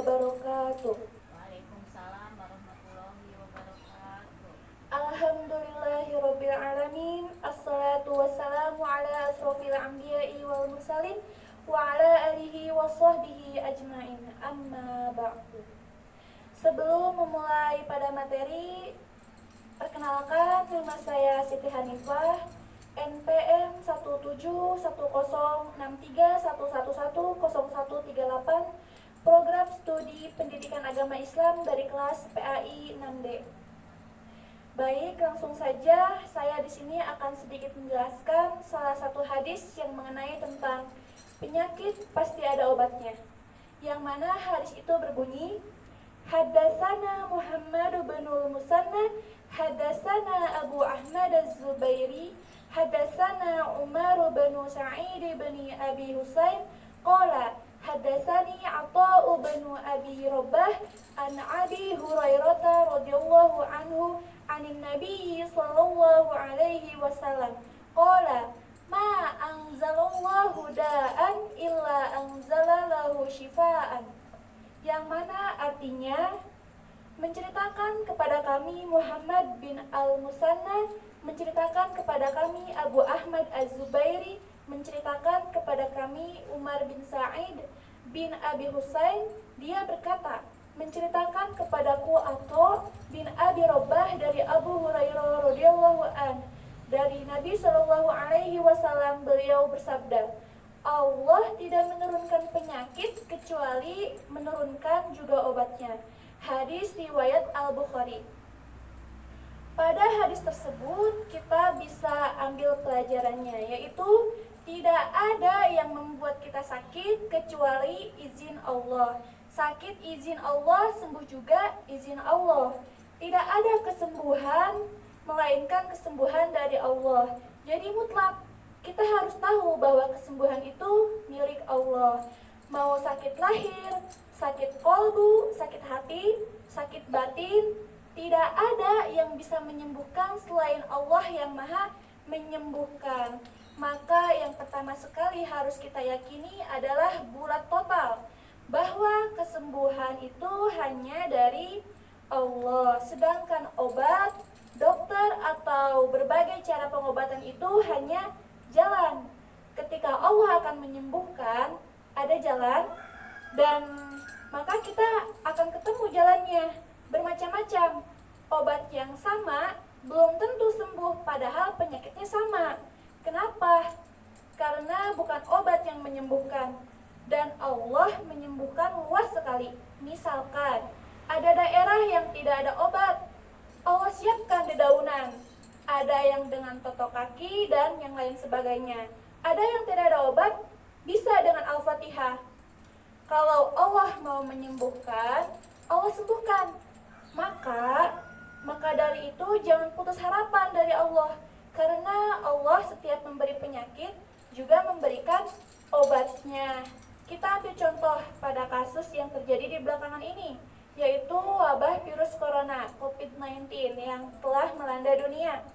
wabarakatuh. Waalaikumsalam warahmatullahi wabarakatuh. Alhamdulillahirabbil alamin. Assalatu wassalamu ala asrofil anbiya'i wal mursalin wa ala alihi wa sahbihi ajmain. Amma ba'du. Sebelum memulai pada materi, perkenalkan, nama saya Siti Hanifah, NPM 1710631110138, Program Studi Pendidikan Agama Islam dari kelas PAI 6D. Baik, langsung saja saya di sini akan sedikit menjelaskan salah satu hadis yang mengenai tentang penyakit pasti ada obatnya. Yang mana hadis itu berbunyi, Haddatsana Muhammad bin Musanna, haddatsana Abu Ahmad Az-Zubairi, haddatsana Umar bin Sa'id bin Abi Husain, qala haddatsani Atha bin Abi Rabah an Abi Hurairah radhiyallahu anhu anin Nabi sallallahu alaihi wasallam qala ma anzalallahu da'an illa anzalalahu shifaan, yang mana artinya menceritakan kepada kami Muhammad bin Al-Musanna, menceritakan kepada kami Abu Ahmad Az-Zubairi, menceritakan kepada kami Umar bin Sa'id bin Abi Husain, dia berkata, menceritakan kepadaku Atha bin Abi Rabah dari Abu Hurairah radhiyallahu an, dari Nabi sallallahu alaihi wasallam, beliau bersabda, Allah tidak menurunkan penyakit kecuali menurunkan juga obatnya. Hadis riwayat Al-Bukhari. Pada hadis tersebut kita bisa ambil pelajarannya, yaitu tidak ada yang membuat kita sakit kecuali izin Allah. Sakit izin Allah, sembuh juga izin Allah. Tidak ada kesembuhan melainkan kesembuhan dari Allah. Jadi mutlak kita harus tahu bahwa kesembuhan itu milik Allah. Mau sakit lahir, sakit kolbu, sakit hati, sakit batin, tidak ada yang bisa menyembuhkan selain Allah yang maha menyembuhkan. Maka yang pertama sekali harus kita yakini adalah bulat total, bahwa kesembuhan itu hanya dari Allah. Sedangkan obat, dokter, atau berbagai cara pengobatan itu hanya jalan. Ketika Allah akan menyembuhkan, ada jalan, dan maka kita akan ketemu jalannya bermacam-macam. Obat yang sama belum tentu sembuh, padahal penyakitnya sama. Kenapa? Karena bukan obat yang menyembuhkan, dan Allah menyembuhkan luas sekali. Misalkan ada daerah yang tidak ada obat, Allah siapkan dedaunan. Ada yang dengan totok kaki dan yang lain sebagainya. Ada yang tidak ada obat, bisa dengan Al-Fatihah. Kalau Allah mau menyembuhkan, Allah sembuhkan. Maka dari itu jangan putus harapan dari Allah, karena Allah setiap memberi penyakit juga memberikan obatnya. Kita ambil contoh pada kasus yang terjadi di belakangan ini, yaitu wabah virus corona COVID-19 yang telah melanda dunia.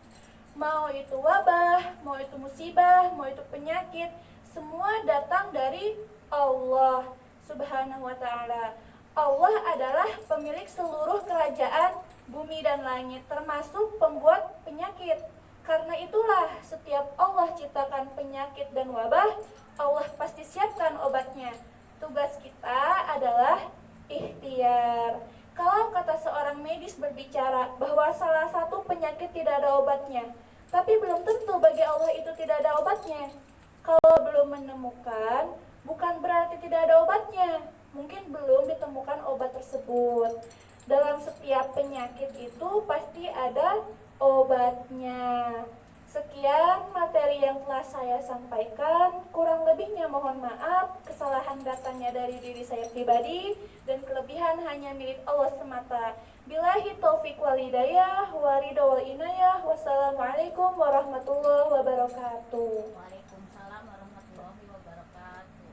Mau itu wabah, mau itu musibah, mau itu penyakit, semua datang dari Allah Subhanahu wa ta'ala. Allah adalah pemilik seluruh kerajaan bumi dan langit, termasuk pembuat penyakit. Karena itulah setiap Allah ciptakan penyakit dan wabah, Allah pasti siapkan obatnya. Tugas kita adalah ikhtiar. Kalau kata seorang medis berbicara bahwa salah satu penyakit tidak ada obatnya, tapi belum tentu bagi Allah itu tidak ada obatnya. Kalau belum menemukan, bukan berarti tidak ada obatnya. Mungkin belum ditemukan obat tersebut. Dalam setiap penyakit itu pasti ada obatnya. Sekian materi yang telah saya sampaikan. Kurang lebihnya mohon maaf. Kesalahan datangnya dari diri saya pribadi, dan kelebihan hanya milik Allah semata. Billahi taufiq wal hidayah, wa ridha wal inayah. Wassalamualaikum warahmatullahi wabarakatuh. Waalaikumsalam warahmatullahi wabarakatuh.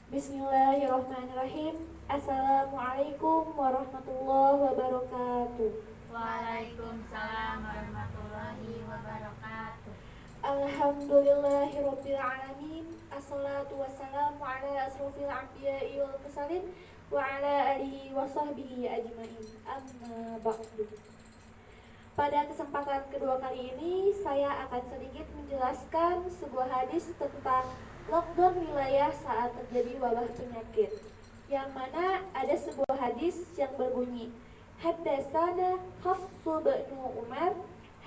Bismillahirrahmanirrahim. Assalamualaikum warahmatullahi wabarakatuh. Waalaikumsalam warahmatullahi wabarakatuh. Alhamdulillahirabbil alamin. Assalatu wassalamu ala asrofil anbiya'i wal mursalin wa ala alihi wa sahbihi ajmain. Amma ba'du. Pada kesempatan kedua kali ini saya akan sedikit menjelaskan sebuah hadis tentang lockdown wilayah saat terjadi wabah penyakit. Yang mana ada sebuah hadis yang berbunyi, Haddatsana Hafsu bin Umar,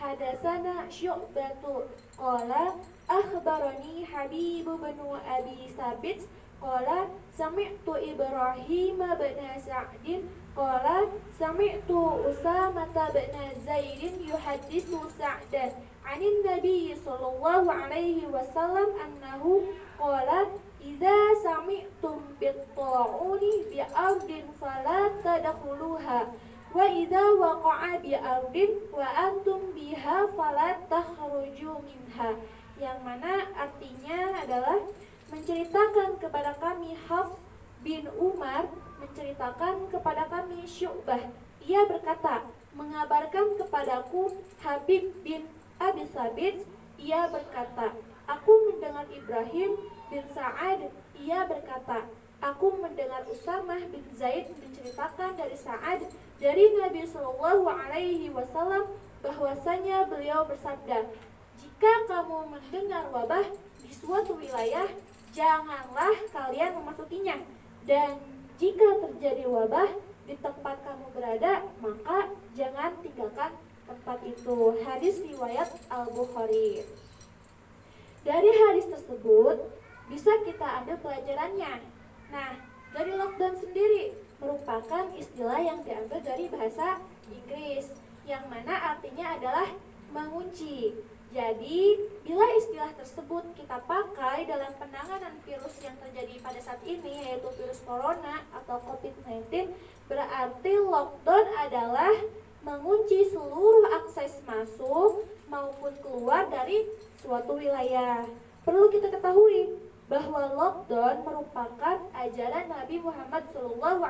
Haddatsana Syu'batu qala akhbarani Habib bin Abi Sabit qala sami'tu Ibrahim bin Sa'din qala sami'tu Usamah bin Zaidin yuhadditsu Sa'dan 'anin Nabi sallallahu alaihi wasallam annahu qala idza sami'tum bit-ta'uni bi ardin fala tadkhuluha wa idza waqa'a bi ardin wa antum biha fala takhruju minha. Yang mana artinya adalah menceritakan kepada kami Hafs bin Umar menceritakan kepada kami Syu'bah. Ia berkata, mengabarkan kepadaku Habib bin Abi Sabit. Ia berkata, aku mendengar Ibrahim bin Sa'ad. Ia berkata, aku mendengar Usamah bin Zaid menceritakan dari Sa'ad dari Nabi Shallallahu Alaihi Wasallam bahwasanya beliau bersabda, jika kamu mendengar wabah di suatu wilayah, janganlah kalian memasukinya. Dan jika terjadi wabah di tempat kamu berada, maka jangan tinggalkan tempat itu. Hadis riwayat Al-Bukhari. Dari hadis tersebut bisa kita ambil pelajarannya. Nah, dari lockdown sendiri merupakan istilah yang diambil dari bahasa Inggris, yang mana artinya adalah mengunci. Jadi, bila istilah tersebut kita pakai dalam penanganan virus yang terjadi pada saat ini, yaitu virus corona atau COVID-19, berarti lockdown adalah mengunci seluruh akses masuk maupun keluar dari suatu wilayah. Perlu kita ketahui bahwa lockdown merupakan ajaran Nabi Muhammad SAW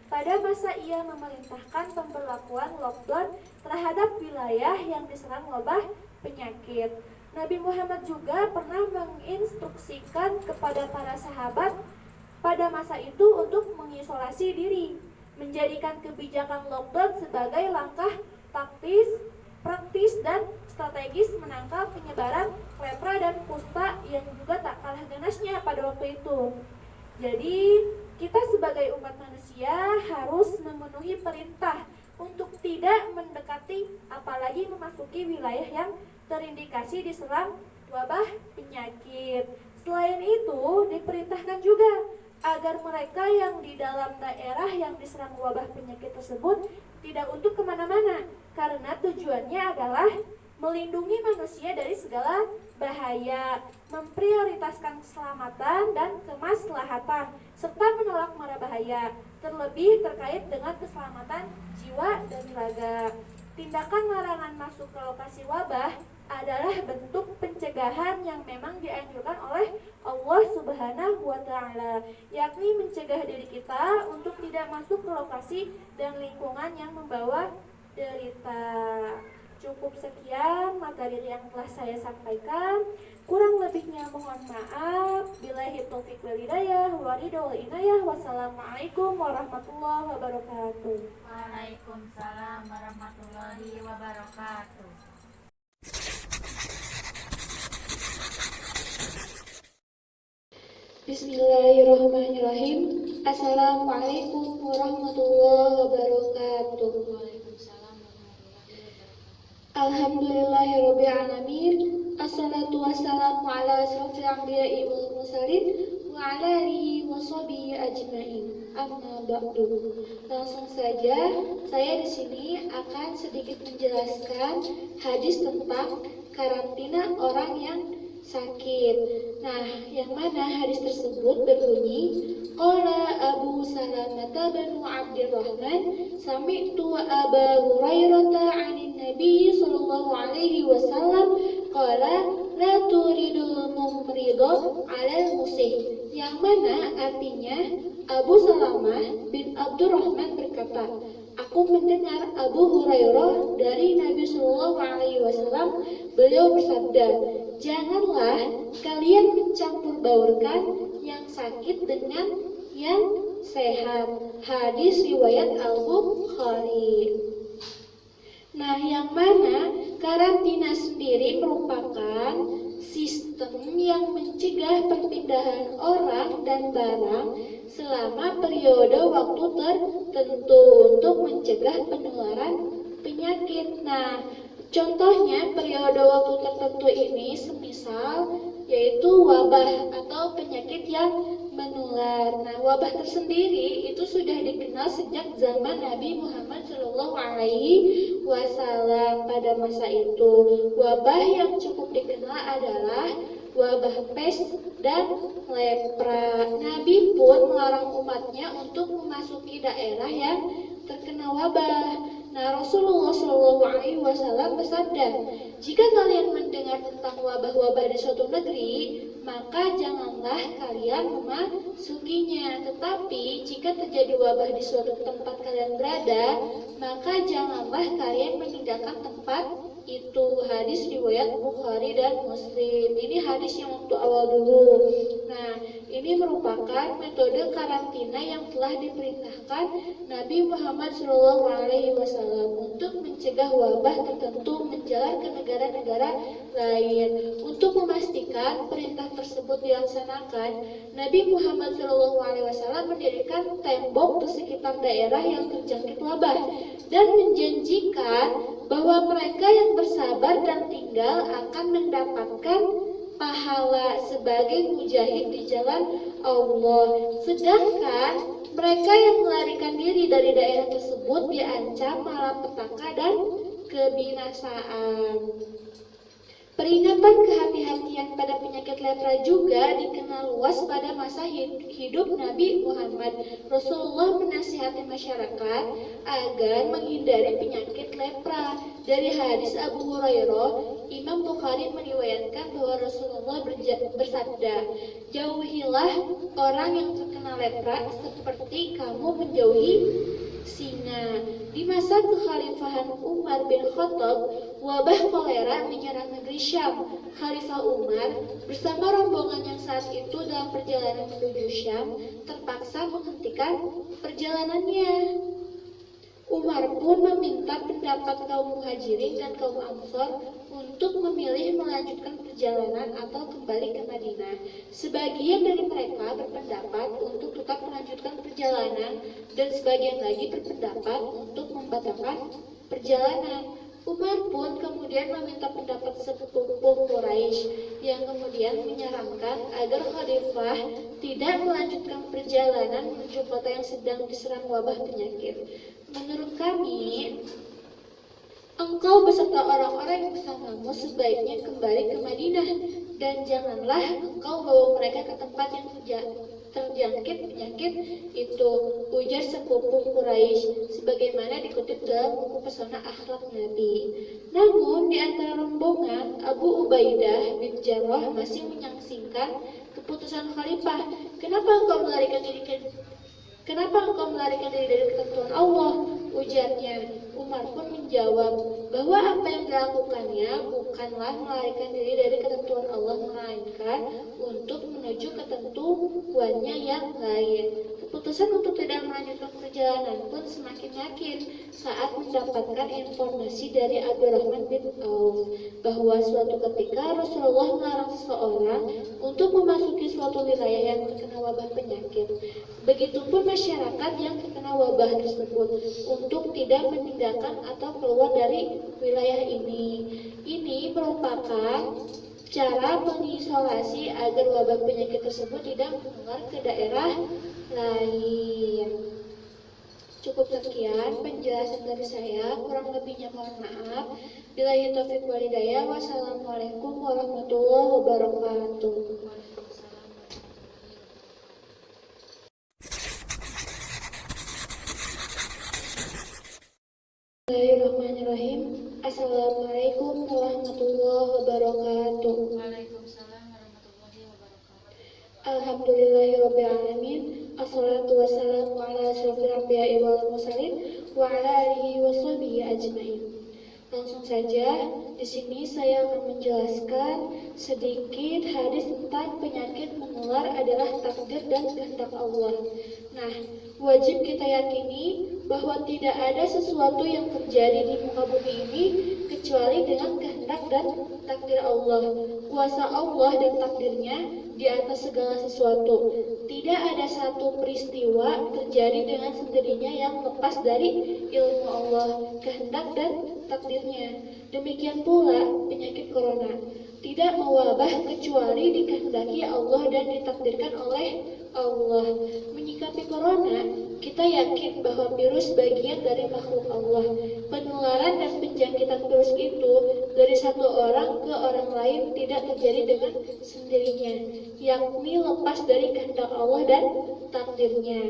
pada masa ia memerintahkan pemberlakuan lockdown terhadap wilayah yang diserang wabah penyakit. Nabi Muhammad juga pernah menginstruksikan kepada para sahabat pada masa itu untuk mengisolasi diri, menjadikan kebijakan lockdown sebagai langkah taktis, praktis, dan strategis menangkal penyebaran lepra dan kusta yang juga tak kalah ganasnya pada waktu itu. Jadi, kita sebagai umat manusia harus memenuhi perintah untuk tidak mendekati apalagi memasuki wilayah yang terindikasi diserang wabah penyakit. Selain itu, diperintahkan juga agar mereka yang di dalam daerah yang diserang wabah penyakit tersebut tidak untuk kemana-mana, karena tujuannya adalah melindungi manusia dari segala bahaya, memprioritaskan keselamatan dan kemaslahatan, serta menolak mara bahaya, terlebih terkait dengan keselamatan jiwa dan raga. Tindakan larangan masuk ke lokasi wabah adalah bentuk pencegahan yang memang dianjurkan oleh Allah Subhanahu wa Ta'ala, yakni mencegah diri kita untuk tidak masuk ke lokasi dan lingkungan yang membawa derita. Cukup sekian materi yang telah saya sampaikan. Kurang lebihnya mohon maaf. Billahi taufiq wal hidayah wa ridha wal inayah. Wassalamualaikum warahmatullahi wabarakatuh. Waalaikumsalam warahmatullahi wabarakatuh. Bismillahirrahmanirrahim. Assalamualaikum warahmatullahi wabarakatuh. Waalaikumsalam warahmatullahi wabarakatuh. Alhamdulillahirabbil alamin. Assalatu wassalamu ala asrofil anbiya'i wal mursalin wa ala alihi wa sahbihi ajmain. Amma ba'du. Langsung saja saya di sini akan sedikit menjelaskan hadis tentang karantina orang yang sakit. Nah, yang mana hadis tersebut berbunyi, qala Abu Salamah bin Abdurrahman sami'tu Aba Hurairah 'anin Nabi sallallahu alaihi wasallam qala la turidul mumridah 'alal musih. Yang mana artinya Abu Salamah bin Abdurrahman berkata, Aku mendengar Abu Hurairah dari Nabi Shallallahu Alaihi Wasallam, beliau bersabda, janganlah kalian mencampur baurkan yang sakit dengan yang sehat. Hadis riwayat Al-Bukhari. Nah, yang mana karantina sendiri merupakan sistem yang mencegah perpindahan orang dan barang selama periode waktu tertentu untuk mencegah penularan penyakit. Nah, contohnya periode waktu tertentu ini semisal yaitu wabah atau penyakit yang menular. Nah, wabah tersendiri itu sudah dikenal sejak zaman Nabi Muhammad Shallallahu Alaihi Wasallam. Pada masa itu, wabah yang cukup dikenal adalah wabah pes dan lepra. Nabi pun melarang umatnya untuk memasuki daerah yang terkena wabah. Nah, Rasulullah Shallallahu Alaihi Wasallam bersabda, jika kalian mendengar tentang wabah-wabah di suatu negeri, maka janganlah kalian memasukinya. Tetapi jika terjadi wabah di suatu tempat kalian berada, maka janganlah kalian meninggalkan tempat itu. Hadis riwayat Bukhari dan Muslim. Ini hadis yang waktu awal dulu. Nah, ini merupakan metode karantina yang telah diperintahkan Nabi Muhammad SAW untuk mencegah wabah tertentu menjalar ke negara-negara lain. Untuk memastikan perintah tersebut dilaksanakan, Nabi Muhammad SAW mendirikan tembok di sekitar daerah yang terjangkit wabah dan menjanjikan bahwa mereka yang bersabar dan tinggal akan mendapatkan pahala sebagai mujahid di jalan Allah. Sedangkan mereka yang melarikan diri dari daerah tersebut diancam malapetaka dan kebinasaan. Peringatan kehati-hatian pada penyakit lepra juga dikenal luas pada masa hidup Nabi Muhammad. Rasulullah menasihati masyarakat agar menghindari penyakit lepra. Dari hadis Abu Hurairah, Imam Bukhari meriwayatkan bahwa Rasulullah bersabda, jauhilah orang yang terkena lepra seperti kamu menjauhi singa. Di masa kekhalifahan Umar bin Khattab, wabah kolera menyerang negeri Syam. Khalifah Umar bersama rombongan yang saat itu dalam perjalanan menuju Syam terpaksa menghentikan perjalanannya. Umar pun meminta pendapat kaum muhajirin dan kaum ansor untuk memilih melanjutkan perjalanan atau kembali ke Madinah. Sebagian dari mereka berpendapat untuk tetap melanjutkan perjalanan dan sebagian lagi berpendapat untuk membatalkan perjalanan. Umar pun kemudian meminta pendapat sepupu Quraisy yang kemudian menyarankan agar khalifah tidak melanjutkan perjalanan menuju kota yang sedang diserang wabah penyakit. Menurut kami, engkau beserta orang-orang yang bersamamu sebaiknya kembali ke Madinah dan janganlah engkau bawa mereka ke tempat yang terjangkit penyakit itu, ujar sepupu Quraisy, sebagaimana dikutip dalam buku Pesona Akhlak Nabi. Namun di antara rombongan, Abu Ubaidah bin Jarrah masih menyaksikan keputusan khalifah. Kenapa engkau melarikan diri dari ketentuan Allah? Ujarnya. Umar pun menjawab bahwa apa yang dilakukannya bukanlah melarikan diri dari ketentuan Allah, melainkan untuk menuju ketentuannya yang lain. Keputusan untuk tidak melanjutkan perjalanan pun semakin yakin saat mendapatkan informasi dari Abdurrahman bin Auf bahwa suatu ketika Rasulullah melarang seseorang untuk memasuki suatu wilayah yang terkena wabah penyakit. Begitupun masyarakat yang terkena wabah tersebut untuk tidak meninggalkan atau keluar dari wilayah ini. Ini merupakan cara mengisolasi agar wabah penyakit tersebut tidak menular ke daerah lain. Cukup sekian penjelasan dari saya, kurang lebihnya mohon maaf. Billahi taufiq wal hidayah. Wassalamualaikum warahmatullahi wabarakatuh. Bismillahirrahmanirrahim. Assalamualaikum warahmatullahi wabarakatuh. Waalaikumsalam warahmatullahi wabarakatuh. Alhamdulillahirrabbilalamin. Assalatu wassalamu ala asyrofil anbiya'i wal mursalin wa ala alihi wa sahbihi ajmain. Langsung saja, di sini saya akan menjelaskan sedikit hadis tentang penyakit menular adalah takdir dan kehendak Allah. Nah, wajib kita yakini bahwa tidak ada sesuatu yang terjadi di muka bumi ini kecuali dengan kehendak dan takdir Allah. Kuasa Allah dan takdirnya di atas segala sesuatu. Tidak ada satu peristiwa terjadi dengan sendirinya yang lepas dari ilmu Allah, kehendak dan takdirnya. Demikian pula penyakit corona tidak mewabah kecuali dikehendaki Allah dan ditakdirkan oleh Allah. Menyikapi corona, kita yakin bahwa virus bagian dari makhluk Allah. Penularan dan penjangkitan virus itu dari satu orang ke orang lain tidak terjadi dengan sendirinya, yakni lepas dari kehendak Allah dan takdirnya.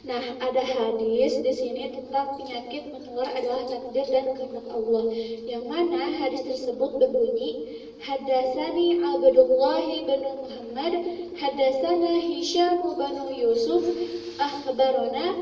Nah, ada hadis di sini tentang penyakit menular adalah takdir dan kehendak Allah. Yang mana hadis tersebut berbunyi, Hadatsani Abdullah bin Muhammad, hadatsana Hisham bin Yusuf, akhbarana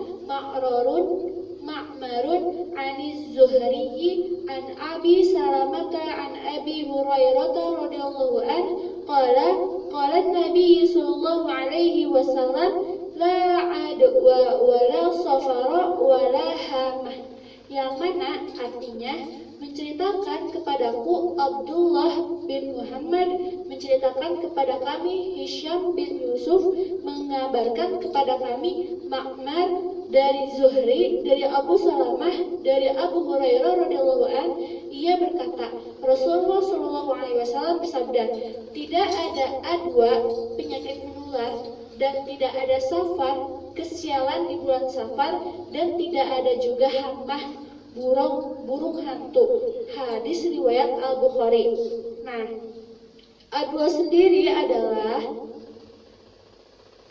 Ma'marun aniz Zuhri an Abi Salamata an Abi Hurairah radhiyallahu an qala Nabi sallallahu alaihi wasallam la adwa wala safara wala hamah, yang mana artinya menceritakan kepadaku Abdullah bin Muhammad, menceritakan kepada kami Hisham bin Yusuf, mengabarkan kepada kami Ma'mar dari Zuhri, dari Abu Salamah, dari Abu Hurairah radhiyallahu an, ia berkata, Rasulullah sallallahu alaihi wasallam bersabda, tidak ada adwa, penyakit menular, dan tidak ada safar, kesialan di bulan safar, dan tidak ada juga hamah, burung hantu. Hadis riwayat Al-Bukhari. Nah, adwa sendiri adalah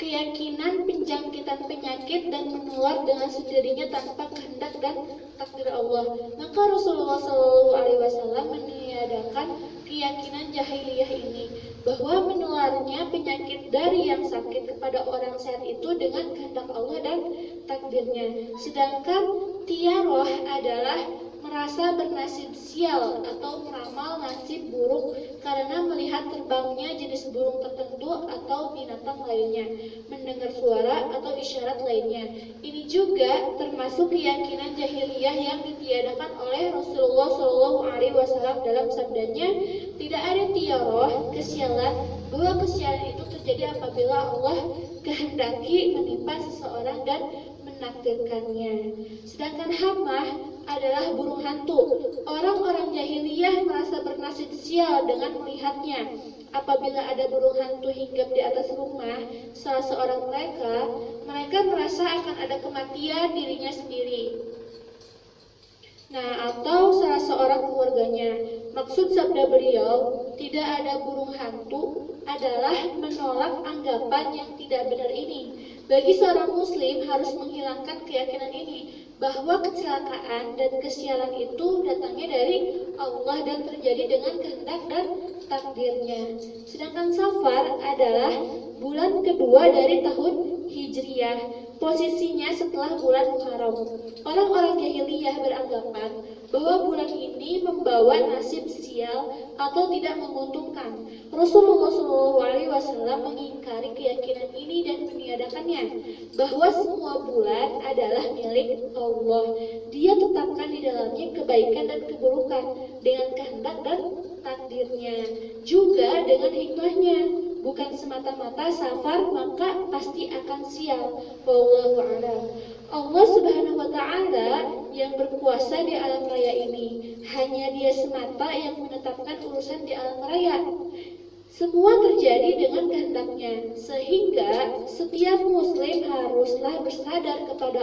keyakinan penjangkitan penyakit dan menular dengan sendirinya tanpa kehendak dan takdir Allah. Maka Rasulullah SAW meniadakan keyakinan jahiliyah ini, bahwa menularnya penyakit dari yang sakit kepada orang sehat itu dengan kehendak Allah dan takdirnya. Sedangkan tiaroh adalah merasa bernasib sial atau meramal nasib buruk karena melihat terbangnya jenis burung tertentu atau binatang lainnya, mendengar suara atau isyarat lainnya. Ini juga termasuk keyakinan jahiliyah yang ditiadakan oleh Rasulullah SAW dalam sabdanya, tidak ada tiaroh, kesialan, bahwa kesialan itu terjadi apabila Allah kehendaki menimpa seseorang dan menakdirkannya. Sedangkan hamah adalah burung hantu. Orang-orang jahiliyah merasa bernasib sial dengan melihatnya. Apabila ada burung hantu hinggap di atas rumah salah seorang mereka merasa akan ada kematian dirinya sendiri. Nah, atau salah seorang keluarganya. Maksud sabda beliau, tidak ada burung hantu adalah menolak anggapan yang tidak benar ini. Bagi seorang muslim harus menghilangkan keyakinan ini, bahwa kecelakaan dan kesialan itu datangnya dari Allah dan terjadi dengan kehendak dan takdirnya. Sedangkan Safar adalah bulan kedua dari tahun Hijriyah, posisinya setelah bulan Muharram. Orang-orang jahiliyah beranggapan bahwa bulan ini membawa nasib sial atau tidak menguntungkan. Rasulullah SAW mengingkari keyakinan ini dan meniadakannya, bahwa semua bulan adalah milik Allah. Dia tetapkan di dalamnya kebaikan dan keburukan dengan kehendak dan takdirnya, juga dengan hikmahnya. Bukan semata-mata Safar maka pasti akan sial. Wallahu a'lam. Allah Subhanahu wa ta'ala yang berkuasa di alam raya ini. Hanya Dia semata yang menetapkan urusan di alam raya. Semua terjadi dengan kehendaknya, sehingga setiap muslim haruslah bersandar kepada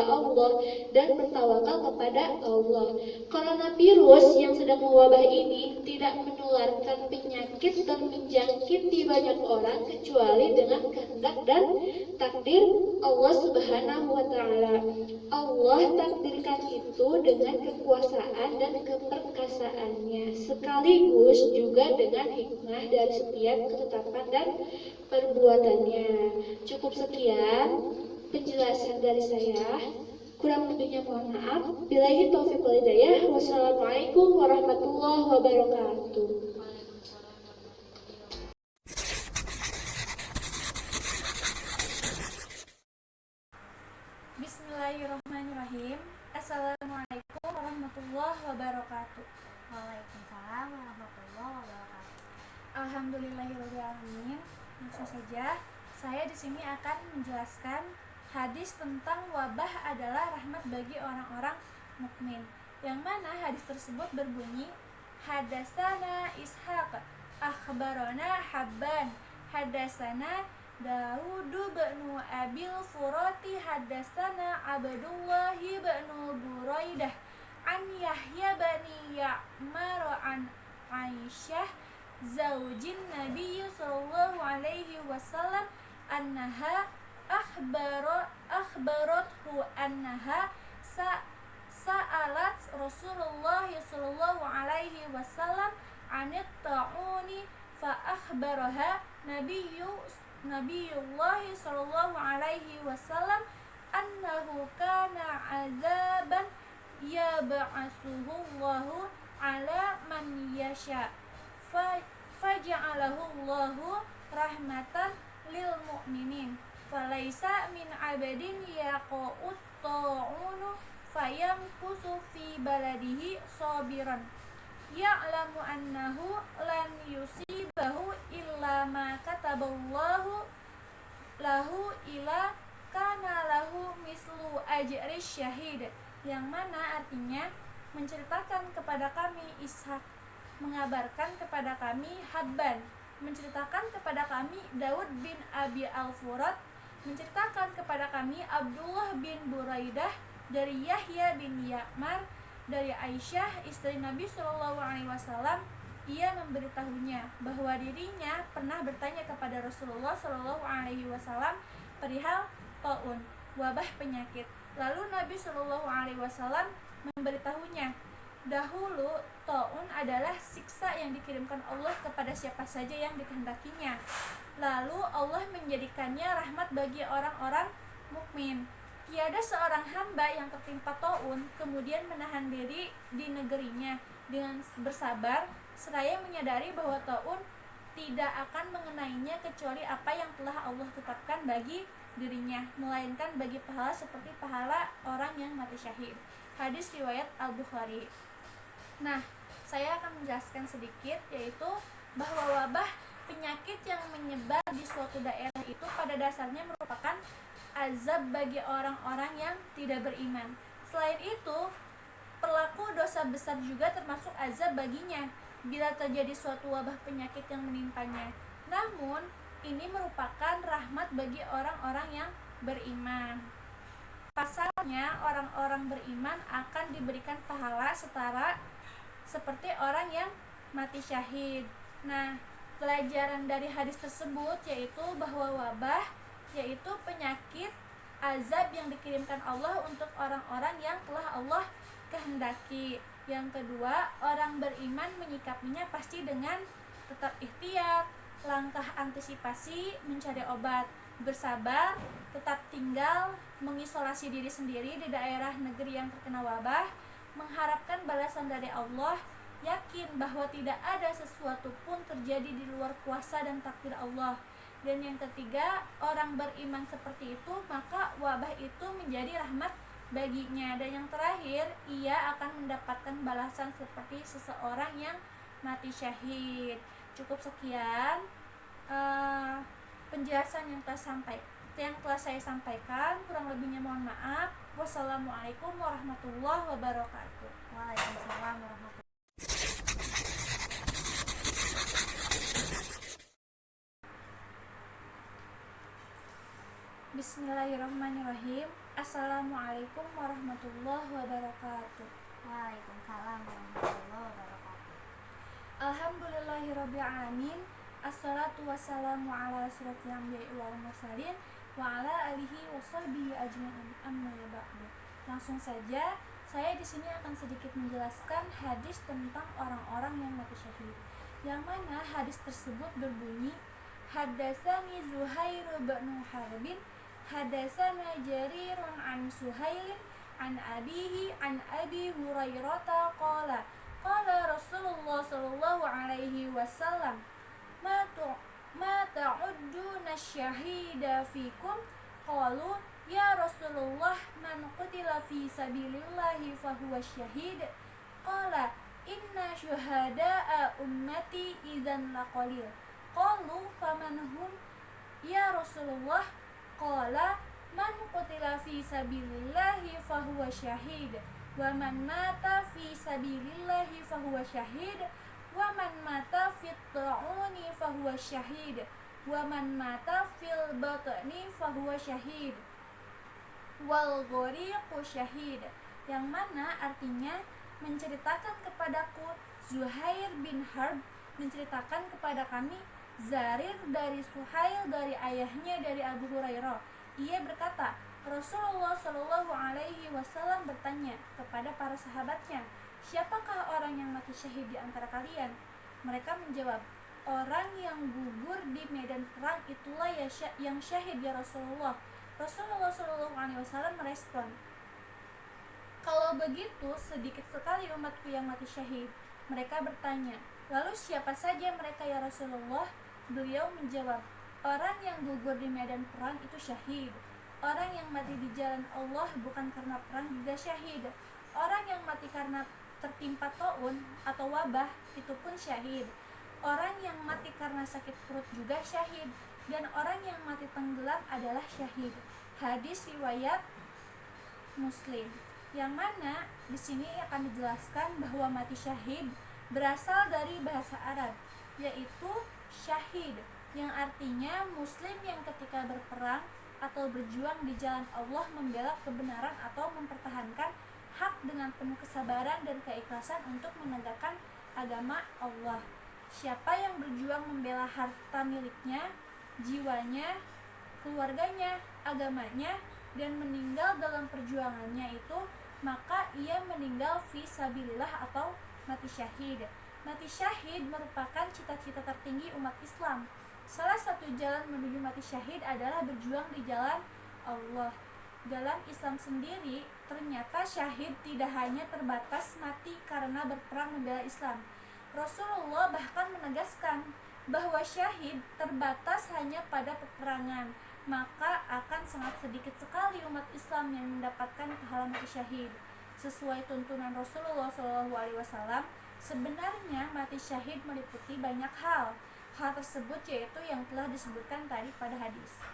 Allah dan bertawakal kepada Allah. Coronavirus yang sedang mewabah ini tidak menularkan penyakit dan menjangkiti banyak orang kecuali dengan kehendak dan takdir Allah Subhanahu wa ta'ala. Allah takdirkan itu dengan kekuasaan dan keperkasaannya, sekaligus juga dengan hikmah. setengah dari setiap ketetapan dan perbuatannya. Cukup sekian penjelasan dari saya. Kurang lebihnya mohon maaf. Billahi taufiq wal hidayah. Wassalamualaikum warahmatullahi wabarakatuh. Waalaikumsalam warahmatullahi wabarakatuh. Bismillahirrahmanirrahim. Assalamualaikum warahmatullahi wabarakatuh. Waalaikumsalam warahmatullahi wabarakatuh. Alhamdulillahirobbilalamin. Langsung saja, saya di sini akan menjelaskan hadis tentang wabah adalah rahmat bagi orang-orang mukmin. Yang mana hadis tersebut berbunyi, Hadatsana Ishaq, akhbarana Habban, hadatsana Daud bin Abil Furati, hadatsana Abdullah bin Buraidah an Yahya bin Ya'mar an Aisyah zaujin Nabi sallallahu alaihi wasallam annaha akhbarathu annaha sa'alat Rasulullah sallallahu alaihi wasallam anit ta'uni fa akhbaraha Nabiyullah sallallahu alaihi wasallam annahu kana azaban yab'atsuhu Allahu ala man yasha faja'alahu Allahu rahmatan lil mu'minin falaisa min abadin yaqut ta'unu fayamkusu fi baladihi sabiran ya'lamu annahu lan yusibahu illa ma kataballahu lahu ila kana lahu mislu ajri syahid, yang mana artinya menceritakan kepada kami Ishak, mengabarkan kepada kami Habban, menceritakan kepada kami Daud bin Abi Al-Furat, menceritakan kepada kami Abdullah bin Buraidah dari Yahya bin Ya'mar dari Aisyah istri Nabi Shallallahu Alaihi Wasallam. Ia memberitahunya bahwa dirinya pernah bertanya kepada Rasulullah Shallallahu Alaihi Wasallam perihal taun, wabah penyakit. Lalu Nabi Shallallahu Alaihi Wasallam memberitahunya, dahulu taun adalah siksa yang dikirimkan Allah kepada siapa saja yang dikehendakinya. Lalu Allah menjadikannya rahmat bagi orang-orang mukmin. Tiada seorang hamba yang tertimpa taun kemudian menahan diri di negerinya dengan bersabar seraya menyadari bahwa taun tidak akan mengenainya kecuali apa yang telah Allah tetapkan bagi dirinya, melainkan bagi pahala seperti pahala orang yang mati syahid. Hadis riwayat Al-Bukhari. Nah, saya akan menjelaskan sedikit, yaitu bahwa wabah penyakit yang menyebar di suatu daerah itu pada dasarnya merupakan azab bagi orang-orang yang tidak beriman. Selain itu, pelaku dosa besar juga termasuk azab baginya bila terjadi suatu wabah penyakit yang menimpanya. Namun, ini merupakan rahmat bagi orang-orang yang beriman. Pasalnya, orang-orang beriman akan diberikan pahala setara seperti orang yang mati syahid. Nah, pelajaran dari hadis tersebut yaitu bahwa wabah yaitu penyakit azab yang dikirimkan Allah untuk orang-orang yang telah Allah kehendaki. Yang kedua, orang beriman menyikapinya pasti dengan tetap ikhtiar, langkah antisipasi, mencari obat, bersabar, tetap tinggal, mengisolasi diri sendiri di daerah negeri yang terkena wabah, mengharapkan balasan dari Allah, yakin bahwa tidak ada sesuatu pun terjadi di luar kuasa dan takdir Allah. Dan yang ketiga, orang beriman seperti itu, maka wabah itu menjadi rahmat baginya. Dan yang terakhir, ia akan mendapatkan balasan seperti seseorang yang mati syahid. Cukup sekian penjelasan yang telah saya sampaikan. Kurang lebihnya mohon maaf. Wassalamualaikum warahmatullahi wabarakatuh. Waalaikumsalam warahmatullahi. Bismillahirrahmanirrahim. Assalamualaikum warahmatullahi wabarakatuh. Waalaikumsalam warahmatullahi wabarakatuh. Alhamdulillahirabbil alamin. Assalatu wassalamu ala asyrofil anbiya'i wal mursalin wa ala alihi washabbihi ajma'in. Amma ba'du. Langsung saja, saya di sini akan sedikit menjelaskan hadis tentang orang-orang yang mati syahid. yang mana hadis tersebut berbunyi, Haddatsani Zuhair bin Harbin, Haddatsana Jarirun an Suhailin an abihi an Abi Hurairah qala qala Rasulullah sallallahu alaihi wasallam ma ta'udduna syahida fikum qalu ya Rasulullah man qutila fi sabilillahi fahuwa syahid qala inna syuhada'a ummati idzan laqalil qalu faman hum ya Rasulullah qala man qutila fi sabilillahi fahuwa syahid wa man mata fi sabilillahi fahuwa syahid wa man mata fit ta'uni fahuwa syahid wa man mata fil batni fahuwa syahid wal ghariqu syahid, yang mana artinya menceritakan kepadaku Zuhair bin Harb menceritakan kepada kami Zarir dari Suhail dari ayahnya dari Abu Hurairah. Ia berkata, Rasulullah Shallallahu Alaihi Wasallam bertanya kepada para sahabatnya, siapakah orang yang mati syahid di antara kalian? Mereka menjawab, orang yang gugur di medan perang itulah yang syahid ya Rasulullah. Rasulullah Shallallahu Alaihi Wasallam merespon, kalau begitu sedikit sekali umatku yang mati syahid. Mereka bertanya, lalu siapa saja mereka ya Rasulullah? Beliau menjawab, orang yang gugur di medan perang itu syahid. Orang yang mati di jalan Allah bukan karena perang juga syahid. Orang yang mati karena tertimpa taun atau wabah itu pun syahid. Orang yang mati karena sakit perut juga syahid. Dan orang yang mati tenggelam adalah syahid. Hadis riwayat Muslim. Yang mana di sini akan dijelaskan bahwa mati syahid berasal dari bahasa Arab, yaitu syahid, yang artinya muslim yang ketika berperang atau berjuang di jalan Allah membela kebenaran atau mempertahankan hak dengan penuh kesabaran dan keikhlasan untuk menegakkan agama Allah. Siapa yang berjuang membela harta miliknya, jiwanya, keluarganya, agamanya, dan meninggal dalam perjuangannya itu, maka ia meninggal fi sabilillah atau mati syahid. Mati syahid merupakan cita-cita tertinggi umat Islam. Salah satu jalan menuju mati syahid adalah berjuang di jalan Allah. Dalam Islam sendiri, ternyata syahid tidak hanya terbatas mati karena berperang membela Islam. Rasulullah bahkan menegaskan bahwa syahid terbatas hanya pada peperangan, maka akan sangat sedikit sekali umat Islam yang mendapatkan pahala mati syahid. Sesuai tuntunan Rasulullah SAW, sebenarnya mati syahid meliputi banyak hal. Hal tersebut yaitu yang telah disebutkan tadi pada hadis.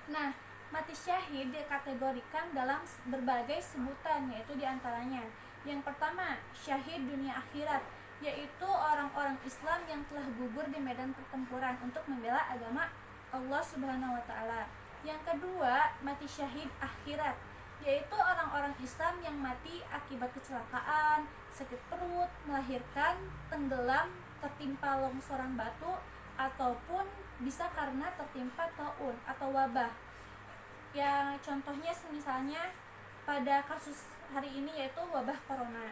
Nah, mati syahid dikategorikan dalam berbagai sebutan, yaitu diantaranya yang pertama, syahid dunia akhirat, yaitu orang-orang Islam yang telah gugur di medan pertempuran untuk membela agama Allah Subhanahu wa Ta'ala. Yang kedua, mati syahid akhirat, yaitu orang-orang Islam yang mati akibat kecelakaan, sakit perut, melahirkan, tenggelam, tertimpa longsoran batu, ataupun bisa karena tertimpa taun atau wabah. Yang contohnya misalnya pada kasus hari ini yaitu wabah corona.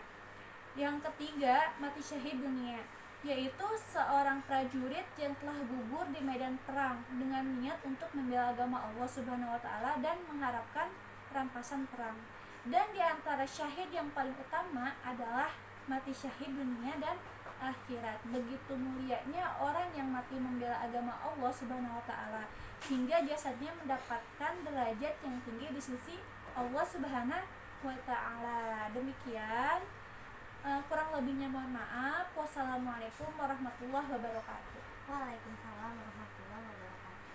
Yang ketiga, mati syahid dunia, yaitu seorang prajurit yang telah gugur di medan perang dengan niat untuk membela agama Allah Subhanahu wa Ta'ala dan mengharapkan rampasan perang. Dan di antara syahid yang paling utama adalah mati syahid dunia dan akhirat. Begitu mulianya orang yang mati membela agama Allah Subhanahu wa Ta'ala hingga jasadnya mendapatkan derajat yang tinggi di sisi Allah Subhanahu wa Ta'ala. Demikian, kurang lebihnya mohon maaf. Wassalamualaikum warahmatullahi wabarakatuh. Waalaikumsalam warahmatullahi wabarakatuh.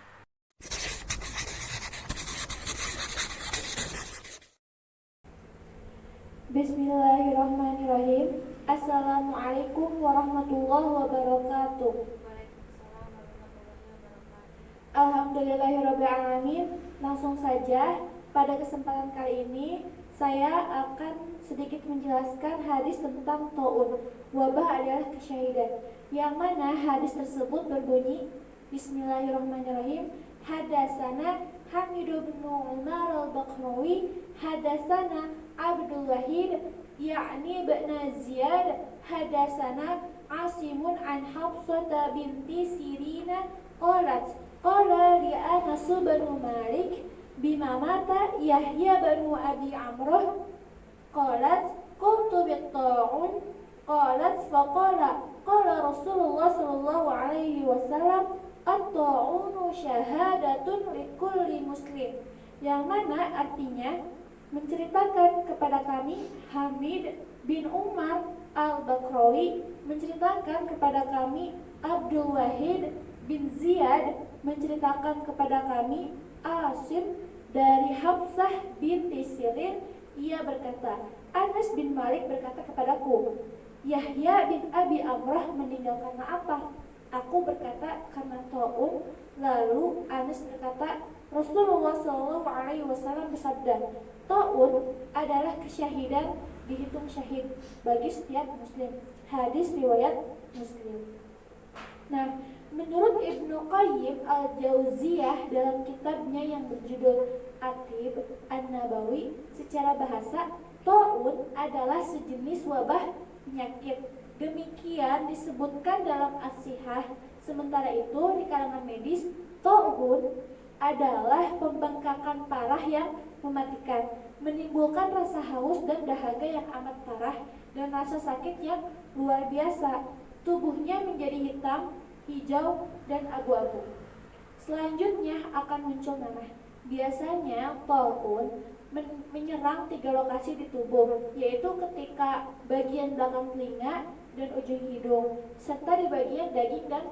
Bismillahirrahmanirrahim. Assalamualaikum warahmatullahi wabarakatuh. Waalaikumsalam warahmatullahi wabarakatuh. Alhamdulillahirrabbilalamin. Langsung saja, pada kesempatan kali ini saya akan sedikit menjelaskan hadis tentang taun. Wabah adalah kesyahidan, yang mana hadis tersebut berbunyi, Bismillahirrahmanirrahim. Hadasana Hamidu bin Umar al-Bakrawi, hadasana Abdul Wahid yakni bin Ziyad, hadasana Asimun an Hafsata binti Sirina qalat qala li Anas bin Malik bima mata Yahya bin Abi Amrah qalat qultu bit-ta'un qalat faqala qala Rasulullah sallallahu alaihi wasallam at-ta'unu syahadatun likulli muslim, yang mana artinya menceritakan kepada kami Hamid bin Umar al-Bakrawi, menceritakan kepada kami Abdul Wahid bin Ziyad, menceritakan kepada kami Asim dari Hafsah binti Sirin. Ia berkata, Anas bin Malik berkata kepadaku, Yahya bin Abi Amrah meninggal karena apa? Aku berkata karena ta'un. Lalu Anas berkata, Rasulullah SAW bersabda, ta'un adalah kesyahidan, dihitung syahid bagi setiap muslim. Hadis riwayat Muslim. Nah, menurut Ibnu Qayyim al-Jauziyah dalam kitabnya yang berjudul Atib An-Nabawi, secara bahasa ta'un adalah sejenis wabah penyakit. Demikian disebutkan dalam As-Sihah. Sementara itu di kalangan medis, ta'un adalah pembengkakan parah yang mematikan, menimbulkan rasa haus dan dahaga yang amat parah dan rasa sakit yang luar biasa. Tubuhnya menjadi hitam, hijau, dan abu-abu. Selanjutnya akan muncul nanah. Biasanya ta'un menyerang 3 lokasi di tubuh, yaitu ketika bagian belakang telinga dan ujung hidung, serta di bagian daging dan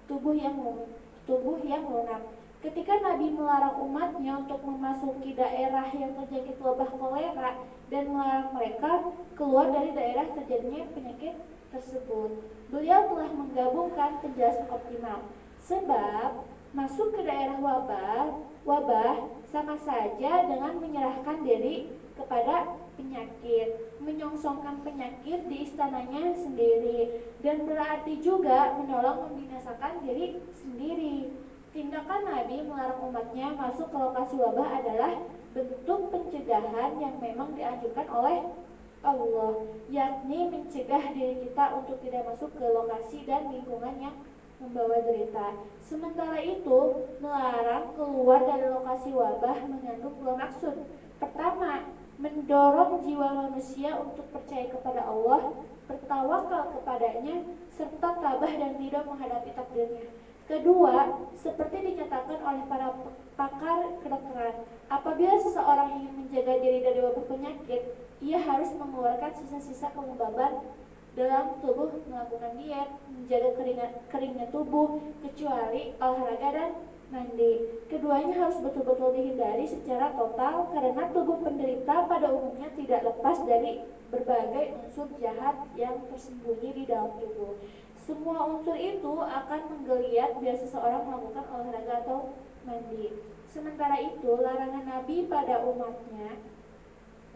tubuh yang lunak. Ketika Nabi melarang umatnya untuk memasuki daerah yang terjangkit wabah kolera dan melarang mereka keluar dari daerah terjadinya penyakit tersebut, beliau telah menggabungkan penjelasan optimal. Sebab masuk ke daerah wabah sama saja dengan menyerahkan diri kepada penyakit, menyongsongkan penyakit di istananya sendiri, dan berarti juga menolong membinasakan diri sendiri. Tindakan Nabi melarang umatnya masuk ke lokasi wabah adalah bentuk pencegahan yang memang dianjurkan oleh Allah, yakni mencegah diri kita untuk tidak masuk ke lokasi dan lingkungan yang membawa derita. Sementara itu, melarang keluar dari lokasi wabah mengandung 2 maksud. Pertama, mendorong jiwa manusia untuk percaya kepada Allah, bertawakal kepadanya, serta tabah dan ridho menghadapi takdirnya. Kedua, seperti dinyatakan oleh para pakar kedokteran, apabila seseorang ingin menjaga diri dari wabah penyakit, ia harus mengeluarkan sisa-sisa kelembaban dalam tubuh, melakukan diet, menjaga keringnya tubuh, kecuali olahraga dan mandi. Keduanya harus betul-betul dihindari secara total karena tubuh penderita pada umumnya tidak lepas dari berbagai unsur jahat yang tersembunyi di dalam tubuh. Semua unsur itu akan menggeliat bila seseorang melakukan olahraga atau mandi. Sementara itu, larangan Nabi pada umatnya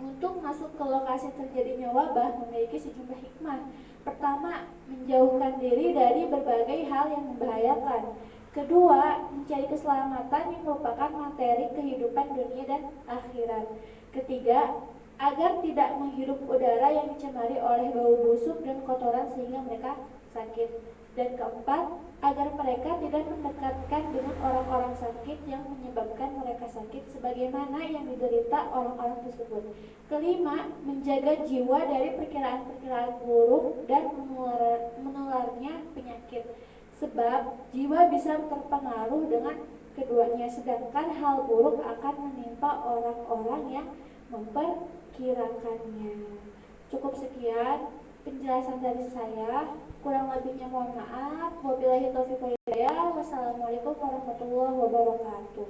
untuk masuk ke lokasi terjadinya wabah memiliki sejumlah hikmah. Pertama, menjauhkan diri dari berbagai hal yang membahayakan. Kedua, mencari keselamatan yang merupakan materi kehidupan dunia dan akhirat. Ketiga, agar tidak menghirup udara yang dicemari oleh bau busuk dan kotoran sehingga mereka sakit. Dan keempat, agar mereka tidak mendekatkan dengan orang-orang sakit yang menyebabkan mereka sakit sebagaimana yang diderita orang-orang tersebut. Kelima, menjaga jiwa dari perkiraan-perkiraan buruk dan menularnya penyakit, sebab jiwa bisa terpengaruh dengan keduanya, sedangkan hal buruk akan menimpa orang-orang yang memperkirakannya. Cukup sekian penjelasan dari saya, kurang lebihnya mohon maaf. Wabillahi taufiq wal hidayah. Wassalamualaikum warahmatullahi wabarakatuh.